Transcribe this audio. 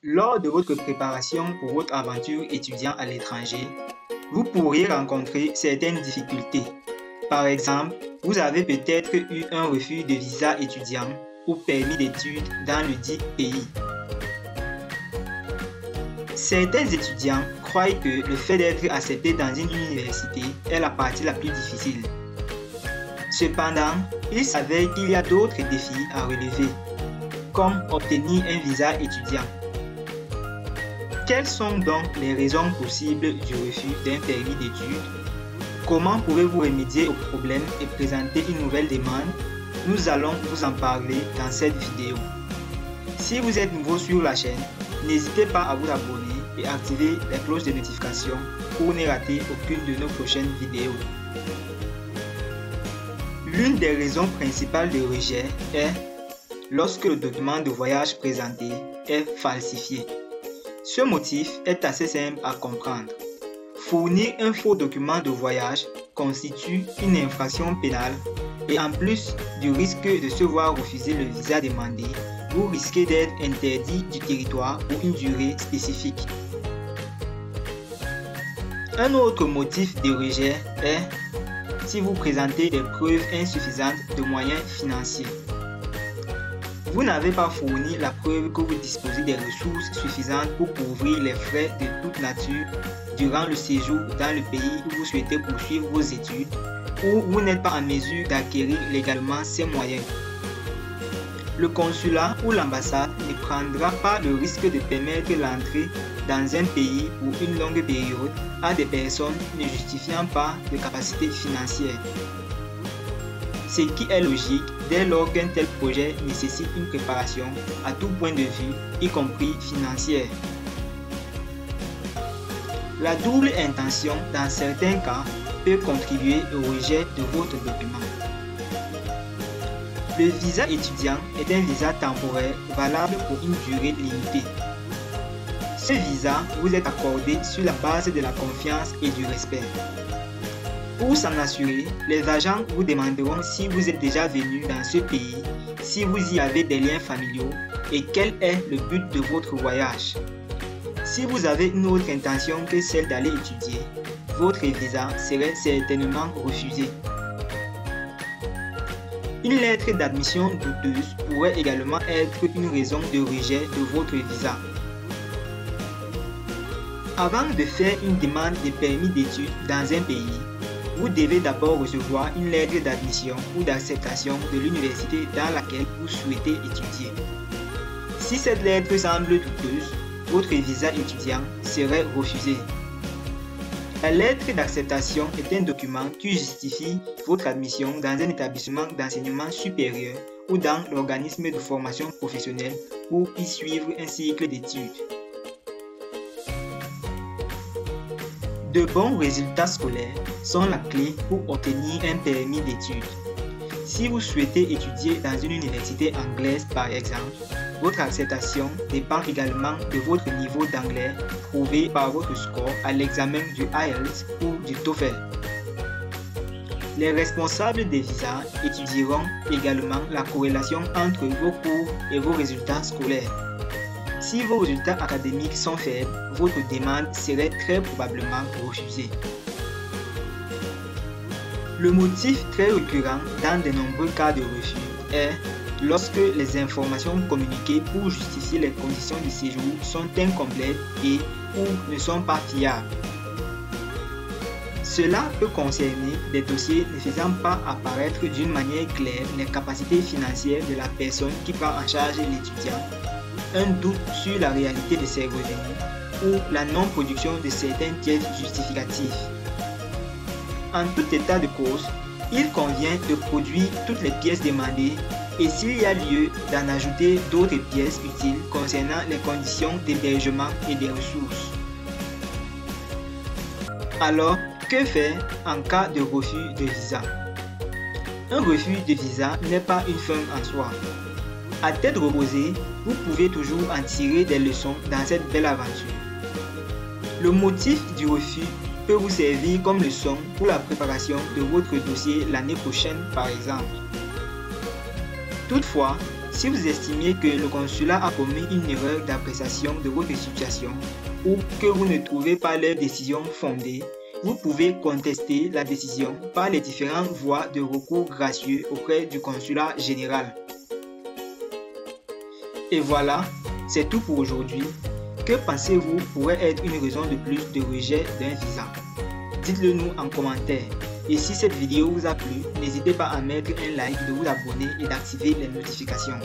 Lors de votre préparation pour votre aventure étudiant à l'étranger, vous pourriez rencontrer certaines difficultés. Par exemple, vous avez peut-être eu un refus de visa étudiant ou permis d'études dans le dit pays. Certains étudiants croient que le fait d'être accepté dans une université est la partie la plus difficile. Cependant, il s'avère qu'il y a d'autres défis à relever, comme obtenir un visa étudiant. Quelles sont donc les raisons possibles du refus d'un permis d'études? Comment pouvez-vous remédier au problème et présenter une nouvelle demande? Nous allons vous en parler dans cette vidéo. Si vous êtes nouveau sur la chaîne, n'hésitez pas à vous abonner et activer la cloche de notification pour ne rater aucune de nos prochaines vidéos. L'une des raisons principales de rejet est lorsque le document de voyage présenté est falsifié. Ce motif est assez simple à comprendre. Fournir un faux document de voyage constitue une infraction pénale et en plus du risque de se voir refuser le visa demandé, vous risquez d'être interdit du territoire pour une durée spécifique. Un autre motif de rejet est si vous présentez des preuves insuffisantes de moyens financiers. Vous n'avez pas fourni la preuve que vous disposez des ressources suffisantes pour couvrir les frais de toute nature durant le séjour dans le pays où vous souhaitez poursuivre vos études ou vous n'êtes pas en mesure d'acquérir légalement ces moyens. Le consulat ou l'ambassade ne prendra pas le risque de permettre l'entrée dans un pays pour une longue période à des personnes ne justifiant pas de capacité financière. Ce qui est logique dès lors qu'un tel projet nécessite une préparation à tout point de vue, y compris financière. La double intention dans certains cas peut contribuer au rejet de votre document. Le visa étudiant est un visa temporaire valable pour une durée limitée. Ce visa vous est accordé sur la base de la confiance et du respect. Pour s'en assurer, les agents vous demanderont si vous êtes déjà venu dans ce pays, si vous y avez des liens familiaux et quel est le but de votre voyage. Si vous avez une autre intention que celle d'aller étudier, votre visa serait certainement refusé. Une lettre d'admission douteuse pourrait également être une raison de rejet de votre visa. Avant de faire une demande de permis d'études dans un pays, vous devez d'abord recevoir une lettre d'admission ou d'acceptation de l'université dans laquelle vous souhaitez étudier. Si cette lettre semble douteuse, votre visa étudiant serait refusé. La lettre d'acceptation est un document qui justifie votre admission dans un établissement d'enseignement supérieur ou dans l'organisme de formation professionnelle pour y suivre un cycle d'études. De bons résultats scolaires sont la clé pour obtenir un permis d'études. Si vous souhaitez étudier dans une université anglaise par exemple, votre acceptation dépend également de votre niveau d'anglais prouvé par votre score à l'examen du IELTS ou du TOEFL. Les responsables des visas étudieront également la corrélation entre vos cours et vos résultats scolaires. Si vos résultats académiques sont faibles, votre demande serait très probablement refusée. Le motif très récurrent dans de nombreux cas de refus est lorsque les informations communiquées pour justifier les conditions de séjour sont incomplètes et ou ne sont pas fiables. Cela peut concerner des dossiers ne faisant pas apparaître d'une manière claire les capacités financières de la personne qui prend en charge l'étudiant, un doute sur la réalité de ses revenus ou la non-production de certaines pièces justificatives. En tout état de cause, il convient de produire toutes les pièces demandées et s'il y a lieu d'en ajouter d'autres pièces utiles concernant les conditions d'hébergement et des ressources. Alors, que faire en cas de refus de visa? Un refus de visa n'est pas une fin en soi. À tête reposée, vous pouvez toujours en tirer des leçons dans cette belle aventure. Le motif du refus peut vous servir comme leçon pour la préparation de votre dossier l'année prochaine par exemple. Toutefois, Si vous estimez que le consulat a commis une erreur d'appréciation de votre situation ou que vous ne trouvez pas leur décision fondée, vous pouvez contester la décision par les différentes voies de recours gracieux auprès du consulat général. Et voilà, c'est tout pour aujourd'hui. Que pensez-vous pourrait être une raison de plus de rejet d'un visa? Dites-le nous en commentaire. Et si cette vidéo vous a plu, n'hésitez pas à mettre un like, de vous abonner et d'activer les notifications.